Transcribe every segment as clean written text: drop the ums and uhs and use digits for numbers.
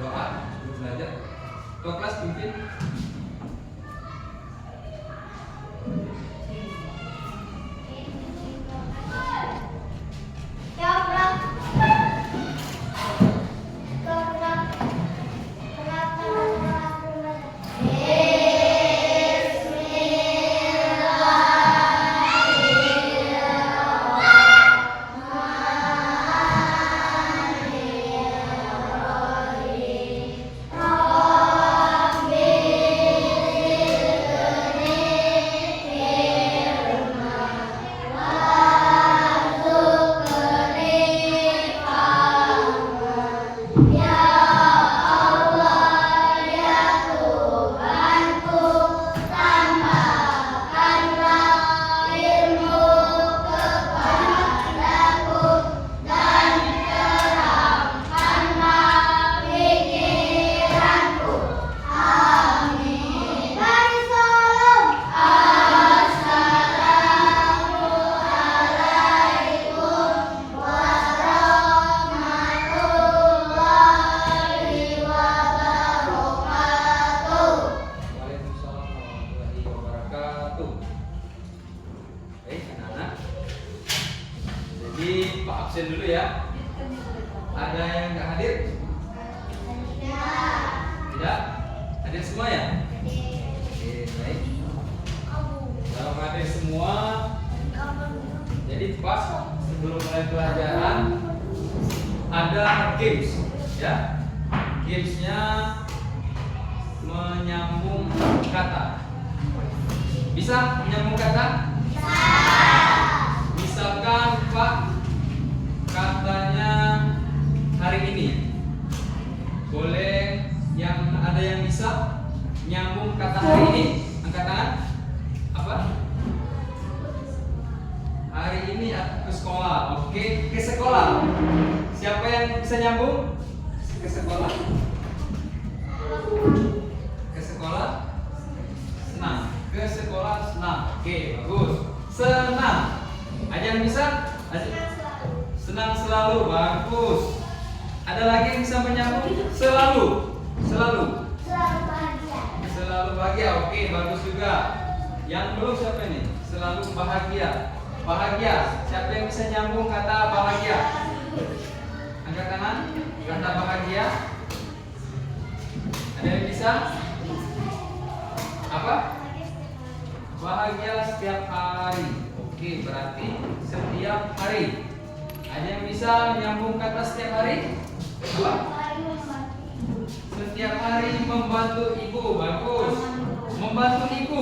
Doa sebelum belajar. Ketua kelas pimpin. Absen dulu ya. Ada yang nggak hadir? Tidak? Hadir semua ya? Oke, baik. Kalau hadir semua, jadi pas sebelum mulai pelajaran ada games, ya. Gamesnya menyambung kata. Bisa menyambung kata? Misalkan Pak, katanya hari ini, boleh yang ada yang bisa nyambung kata hari ini, angkat tangan. Apa? Hari ini aku ke sekolah. Oke, ke sekolah. Siapa yang bisa nyambung ke sekolah? Ke sekolah senang. Ke sekolah senang. Oke, bagus. Senang. Ada yang bisa? Senang selalu, bagus. Ada lagi yang bisa menyambung? Selalu. Selalu. Selalu bahagia. Oke, bagus juga. Yang belum siapa ini? Selalu bahagia. Bahagia. Siapa yang bisa nyambung kata bahagia? Angkat tangan. Kata bahagia. Ada yang bisa? Apa? Bahagia setiap hari. Oke, berarti setiap hari. Ada yang bisa menyambung kata setiap hari? Apa? Setiap hari membantu ibu. Bagus. Membantu ibu.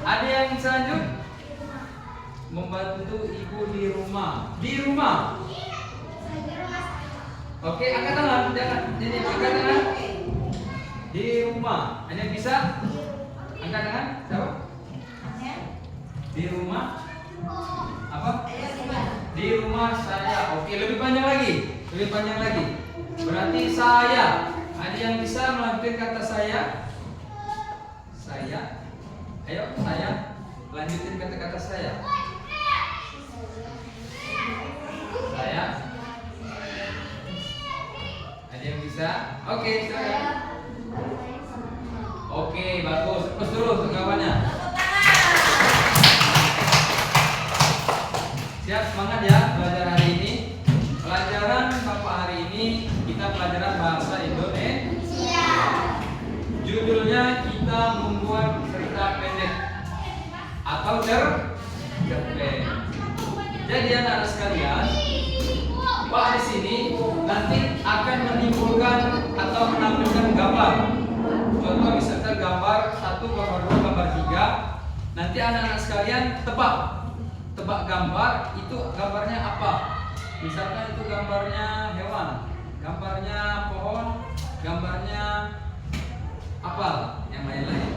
Ada yang selanjut? Membantu ibu di rumah. Di rumah. Oke, angkat tangan. Jangan. Jadi angkat tangan. Di rumah. Ada yang bisa? Angkat tangan. Siapa? Di rumah. Apa? Di rumah saya. Oke, lebih panjang lagi. Lebih panjang lagi. Berarti saya. Ada yang bisa melanjutkan kata saya? Saya. Ayo, saya. Lanjutin kata-kata saya. Saya. Ada yang bisa? Oke, silakan. Oke, bagus. Terus dulu kawannya. Siap, semangat ya belajar hari ini. Pelajaran Bapak hari ini kita pelajaran bahasa Indonesia. Judulnya kita membuat cerita pendek atau cerpen. Jadi anak-anak sekalian, Pak di sini nanti akan menimbulkan atau menampilkan gambar. Contoh misalkan gambar 1, gambar 2, gambar 3. Nanti anak-anak sekalian tebak gambar itu gambarnya apa? Misalkan itu gambarnya hewan, gambarnya pohon, gambarnya apa? Yang lain-lain.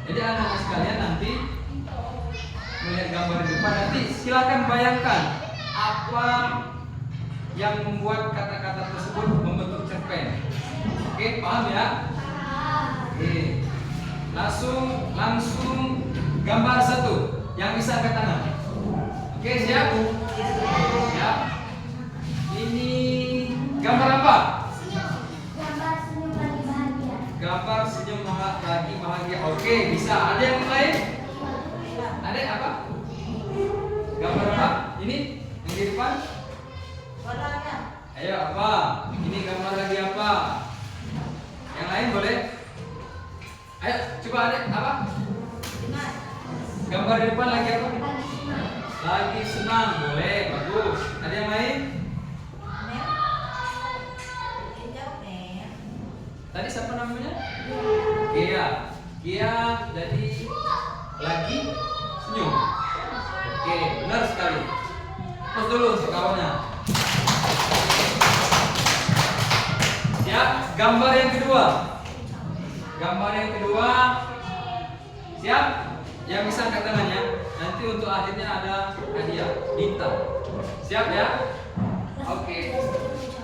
Jadi anak-anak sekalian nanti melihat gambar di depan, nanti silakan bayangkan apa yang membuat kata-kata tersebut membentuk cerpen. Oke, paham ya? Oke. Langsung gambar 1 yang bisa angkat tangan. Oke, siap? Siap. Ini gambar apa? gambar senyum lagi bahagia. Oke, bisa. Ada yang lain? Ada apa? Gambar apa? Ini yang di depan? Ayo apa? Ini gambar lagi apa? Yang lain boleh? Ayo coba ada apa? Gambar di depan lagi apa? Lagi senang, boleh, bagus. Ada yang lain? Tadi siapa namanya? Gia. Gia jadi lagi senyum. Oke, benar sekali. Terus dulu untuk kawannya. Siap? Gambar yang kedua. Gambar yang kedua. Siap? Yang bisa angkat tangannya. Nanti untuk akhirnya ada hadiah bintang. Siap ya? Oke.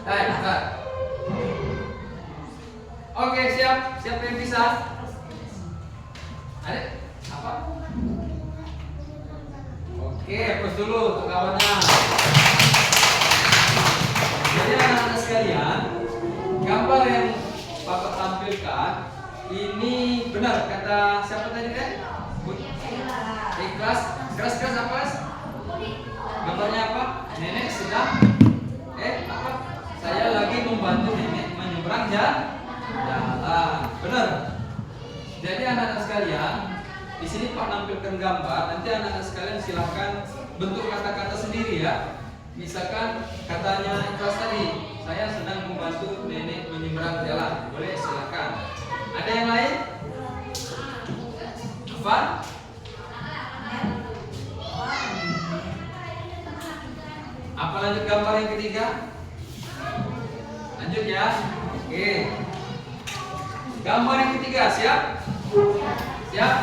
Baik, Kak. Oke, siap. Siapa yang bisa? Ada? Apa? Oke, hapus dulu untuk kawannya. Jadi anak-anak sekalian, gambar yang Bapak tampilkan ini benar kata siapa tadi kan? Ikhlas. Keras-keras apa? Gambarnya apa? Nenek sedang apa? Saya lagi membantu nenek menyeberang jalan. Benar. Jadi anak-anak sekalian, di sini Pak nampilkan gambar. Nanti anak-anak sekalian silakan bentuk kata-kata sendiri ya. Misalkan katanya ikhlas tadi, saya sedang membantu nenek menyeberang jalan. Boleh silakan. Ada yang lain? Apa? Apa lanjut gambar yang ketiga? Lanjut ya. Oke. Gambar yang ketiga, siap? Siap?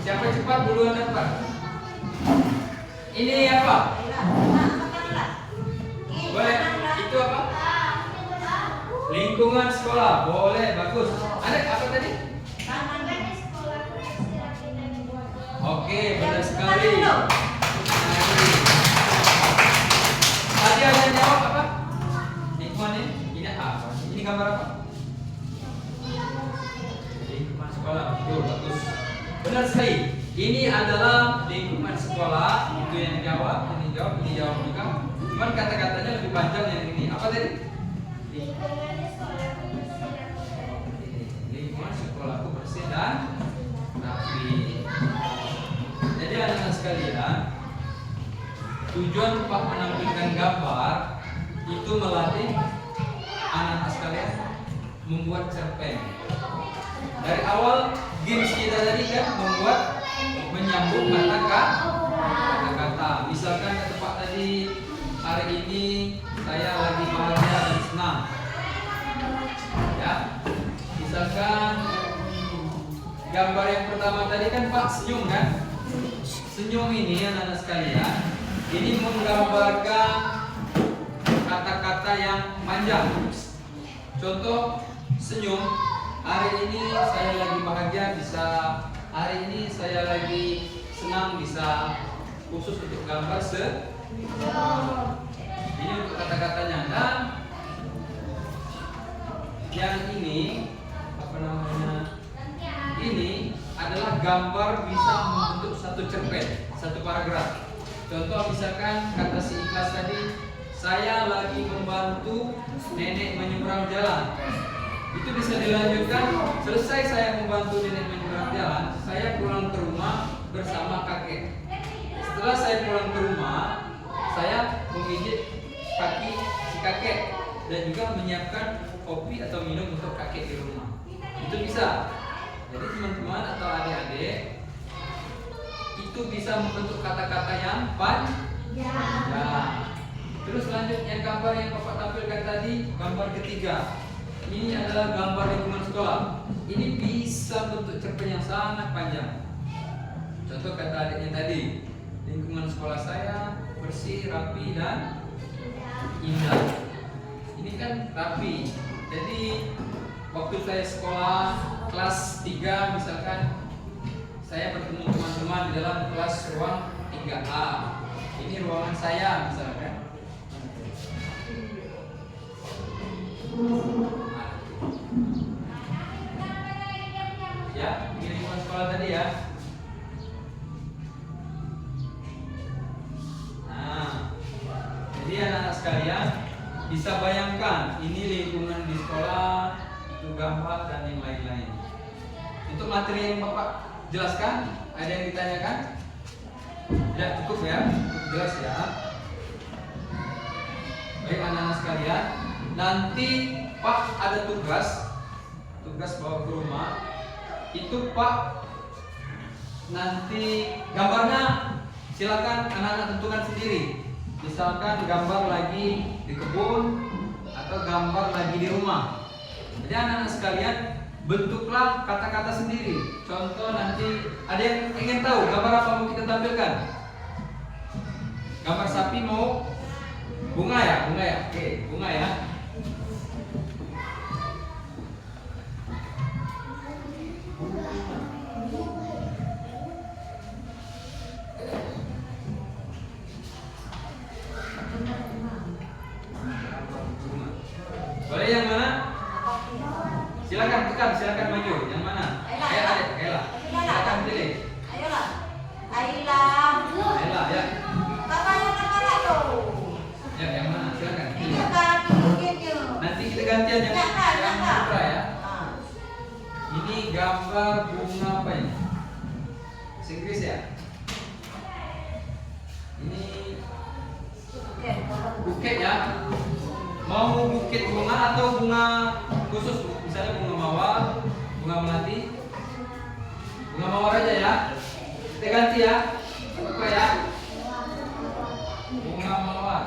Siapa cepat duluan dapat? Ini apa? Boleh. Itu apa? Lingkungan sekolah. Boleh, bagus. Ada apa tadi? Oke, benar sekali. Tadi ada yang jawab apa? Lingkungan ini apa? Ini gambar apa? Lingkungan sekolah. Betul, bagus. Benar sekali. Ini adalah lingkungan sekolah. Itu yang jawab, ini jawab juga. Cuman kata-katanya lebih panjang yang ini. Apa tadi? Lingkungan sekolahku bersih dan rapi. Jadi anak-anak sekalian, tujuan Pak menampilkan gambar itu melatih anak-anak sekalian membuat cerpen. Dari awal games kita tadi kan menyambung kata-kata. Misalkan kata Pak tadi, hari ini saya lagi bahagia dan senang. Ya. Misalkan gambar yang pertama tadi kan Pak senyum kan? Senyum ini anak-anak sekalian, ini menggambarkan kata-kata yang panjang. Contoh senyum, hari ini saya lagi bahagia bisa, hari ini saya lagi senang bisa, khusus untuk gambar ini untuk kata-katanya. Dan yang ini apa namanya? Ini adalah gambar bisa membentuk satu cerpen, satu paragraf. Contoh misalkan kata si ikhlas tadi, saya lagi membantu nenek menyeberang jalan. Itu bisa dilanjutkan, selesai saya membantu nenek menyeberang jalan, saya pulang ke rumah bersama kakek. Setelah saya pulang ke rumah, saya memijit kaki si kakek dan juga menyiapkan kopi atau minum untuk kakek di rumah. Itu bisa. Jadi teman-teman atau adik-adik itu bisa membentuk kata-kata yang panjang. Terus selanjutnya gambar yang Bapak tampilkan tadi, gambar ketiga. Ini adalah gambar lingkungan sekolah. Ini bisa bentuk cerpen yang sangat panjang. Contoh kata adiknya tadi, lingkungan sekolah saya bersih, rapi dan indah. Ini kan rapi. Jadi waktu saya sekolah kelas 3 misalkan, saya bertemu teman-teman di dalam kelas ruang 3A. Ini ruangan saya misalkan. bentuk gambar dan yang lain-lain. Untuk materi yang Bapak jelaskan, ada yang ditanyakan? Ya, cukup ya, cukup jelas ya. Baik anak-anak sekalian, nanti Pak ada tugas bawa ke rumah. Itu Pak nanti gambarnya silakan anak-anak tentukan sendiri. Misalkan gambar lagi di kebun atau gambar lagi di rumah. Jadi anak-anak sekalian bentuklah kata-kata sendiri. Contoh nanti ada yang ingin tahu gambar apa mau kita tampilkan? Gambar sapi mau bunga ya? Oke, bunga ya. Boleh yang mana? Silakan maju. Yang mana? Ayolah. Silakan pilih. Ayolah. Aila. Ya. Ya, yang mana? Silakan. Nanti kita gantian yang putra ya. Ini gambar bunga apa ini? Bahasa Inggris ya? Ini buket ya. Mau bukit bunga atau bunga khusus? Misalnya bunga mawar, bunga melati. Bunga mawar aja ya. Kita ganti ya. Apa ya? Bunga mawar.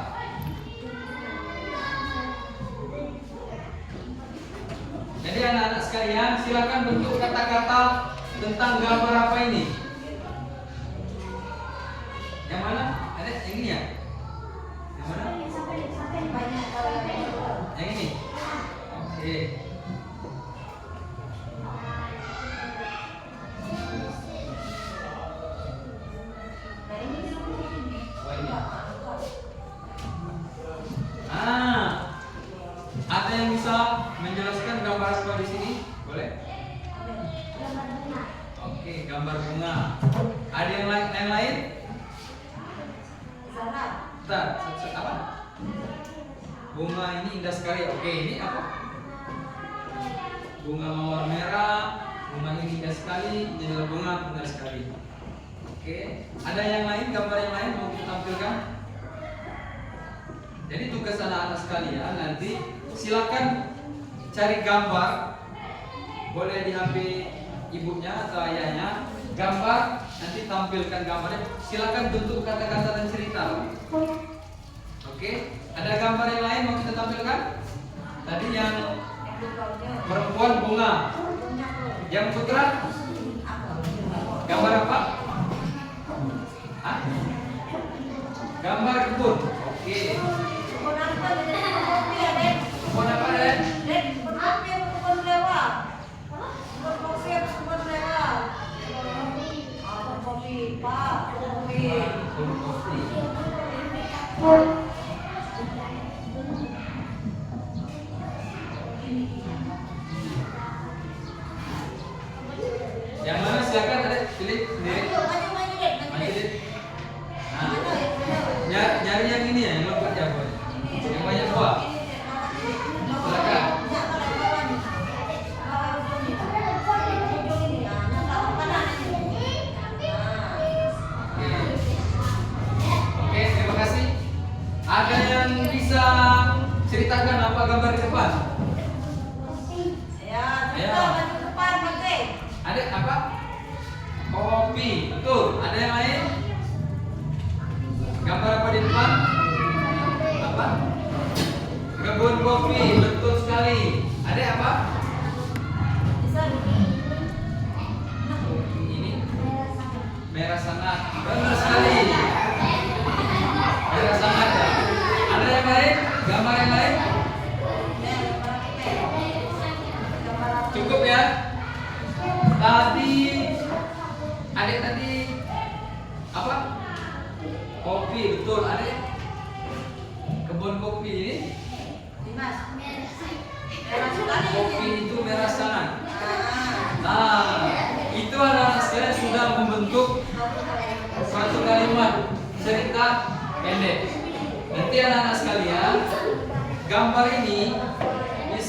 Jadi anak-anak sekalian, silakan bentuk kata-kata tentang gambar apa ini. Yang mana? Ada yang ini ya? Yang mana? Yang ini. Oke. Ada yang bisa menjelaskan gambar apa di sini? Boleh? Oke, gambar bunga. Ada yang lain? Bentar, apa? Bunga ini indah sekali. Oke, ini apa? Bunga mawar merah. Bunga ini indah sekali. Ini adalah bunga indah sekali. Oke, ada yang lain? Gambar yang lain mau kita tampilkan? Jadi tugas anak-anak sekalian nanti silakan cari gambar, boleh di HP ibunya atau ayahnya, gambar, nanti tampilkan gambarnya. Silakan bentuk kata-kata dan cerita. Oke, ada gambar yang lain mau kita tampilkan? Tadi yang perempuan bunga, yang putra gambar apa? Gambar kebun. Oke. Kebun apa, Den? Kebun lewat. Kopi, Pak. Kebun kopi. Yang mana silakan ada pilih sendiri. Maju, Den. Nah, nyari yang ini ya, yang lompat ya, Boy. Yang banyak buah. Silakan. Oke, terima kasih. Ada yang bisa ceritakan apa gambar di depan? Ada apa? Kopi, betul. Ada yang lain? Gambar apa di depan? Apa? Kebun kopi, betul sekali. Ada apa? Ini merah sangat, benar sekali. Merah sangat ya. Ada yang lain? Gambar yang lain? Cukup ya. Adik tadi apa? Kopi, betul. Adik kebun kopi ini. Kopi itu merah sangat. Nah, itu anak-anak sekalian sudah membentuk suatu kalimat cerita pendek. Nanti anak-anak sekalian, gambar ini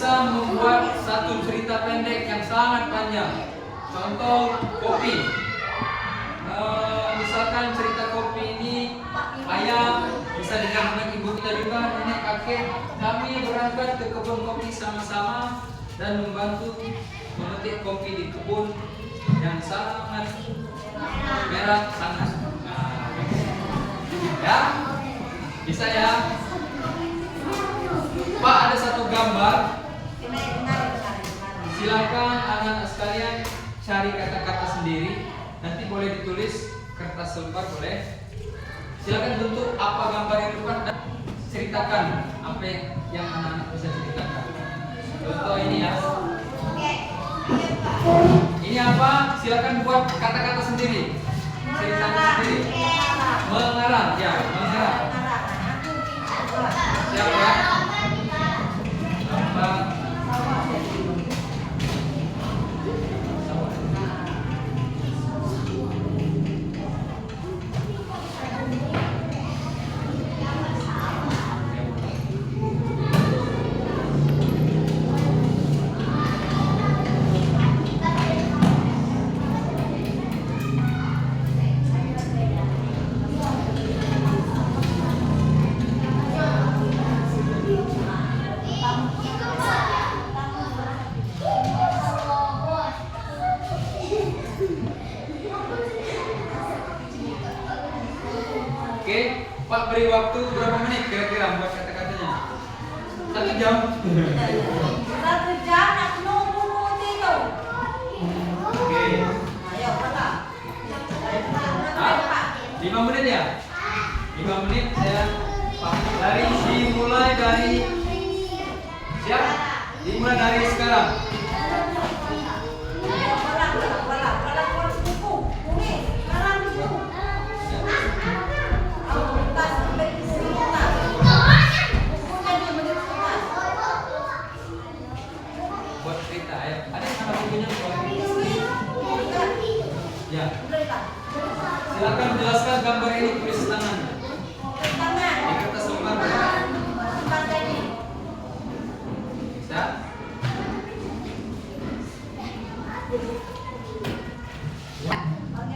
bisa membuat satu cerita pendek yang sangat panjang. Contoh kopi. Misalkan cerita kopi ini ayah bisa dengan ibu kita juga, nenek kakek. Kami berangkat ke kebun kopi sama-sama dan membantu memetik kopi di kebun yang sangat merah sangat. Ya, bisa ya. Pak, ada satu gambar. Silakan anak-anak sekalian cari kata-kata sendiri. Nanti boleh ditulis kertas lembar boleh. Silakan bentuk apa gambar yang depan dan ceritakan apa yang anak-anak bisa ceritakan. Contoh ini ya. Ini apa? Silakan buat kata-kata sendiri. Ceritakan sendiri. Mengarang, ya, mengarang. Siap ya? Oke, Pak beri waktu berapa menit kira-kira buat kata-katanya? 1 jam? 1 jam nak nunggu itu. Oke. Ayo, berapa? 5 menit ya? 5 menit saya dimulai dari siap? Dimulai dari sekarang. Buat cerita ya. Ada yang ada bukunya ya. Silakan jelaskan gambar ini, tulis tangan. Di kertas lembar. Bisa?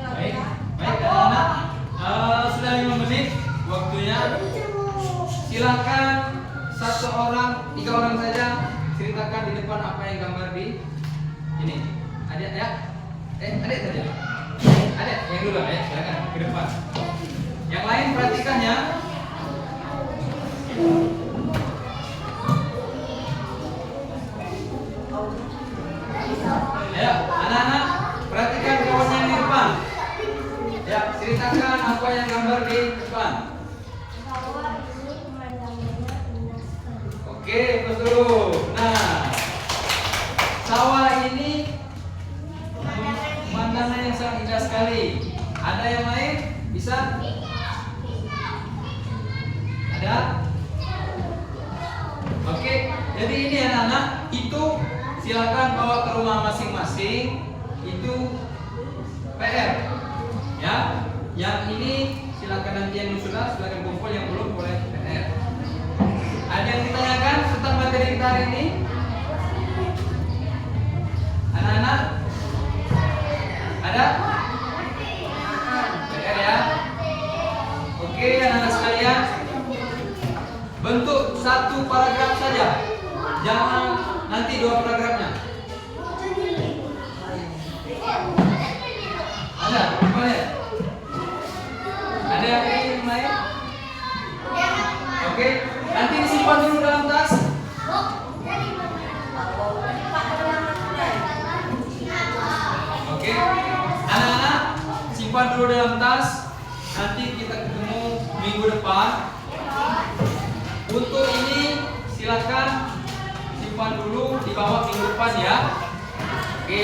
Baik, baik anak-anak. Sudah 5 menit waktunya. Silakan 3 orang saja ceritakan di depan apa yang gambar di ini. Adik ya? Adik saja. Adik yang dulu ya, silakan ke depan. Yang lain perhatikan ya. Ya, anak-anak perhatikan kawannya di depan. Ya, ceritakan apa yang gambar di depan. Oke, betul. Nah, sawah ini pemandangan yang sangat indah sekali. Ada yang lain? Bisa? Ada? Oke, jadi ini anak-anak, itu silakan bawa ke rumah masing-masing. Itu PR. Ya, yang ini silakan nanti yang sudah silakan kumpul, yang belum boleh PR. Ada yang ditanyakan tentang materi kita hari ini? Anak-anak? Ada? PR ya? Oke, anak-anak sekalian, bentuk 1 paragraf saja. Jangan nanti 2 paragrafnya. Ada? Boleh? Ada yang lain? Oke, nanti disimpan dulu dalam tas. Oke, anak-anak simpan dulu dalam tas. Nanti kita ketemu minggu depan. Untuk ini silakan simpan dulu, dibawa minggu depan ya. Oke,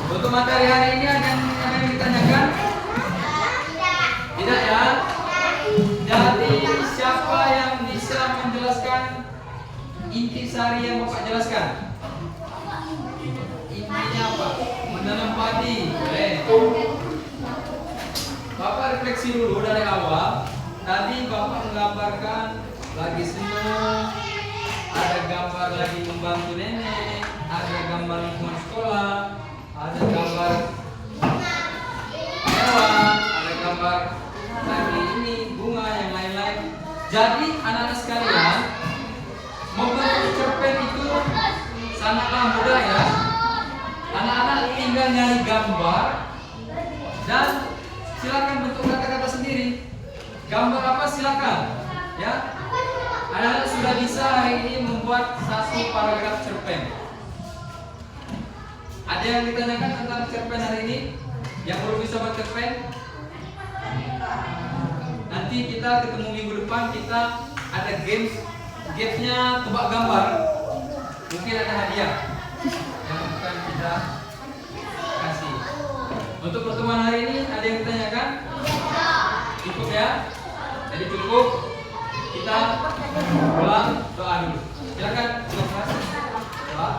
untuk materi hari ini ada yang ditanyakan? Tidak ya? Jadi siapa yang bisa menjelaskan intisari yang Bapak jelaskan? Intinya apa? Menanam padi. Boleh. Bapak refleksi dulu dari awal. Tadi Bapak menggambarkan lagi senyum, ada gambar lagi membantu nenek, ada gambar lingkungan sekolah, ada gambar hewan, ada gambar lagi ini bunga yang lain-lain. Jadi anak-anak sekalian, membentuk cerpen itu sangatlah mudah ya. Anak-anak tinggal nyari gambar dan silakan bentuk kata-kata sendiri. Gambar apa silakan ya. Anak-anak sudah bisa hari ini membuat satu paragraf cerpen. Ada yang ditanyakan tentang cerpen hari ini? Yang belum bisa buat cerpen? Nanti kita ketemu minggu depan, kita ada gamesnya tebak gambar. Mungkin ada hadiah yang akan kita kasih. Untuk pertemuan hari ini ada yang ditanyakan? Cukup ya? Jadi cukup. Kita ulang doa dulu. Silakan, doa.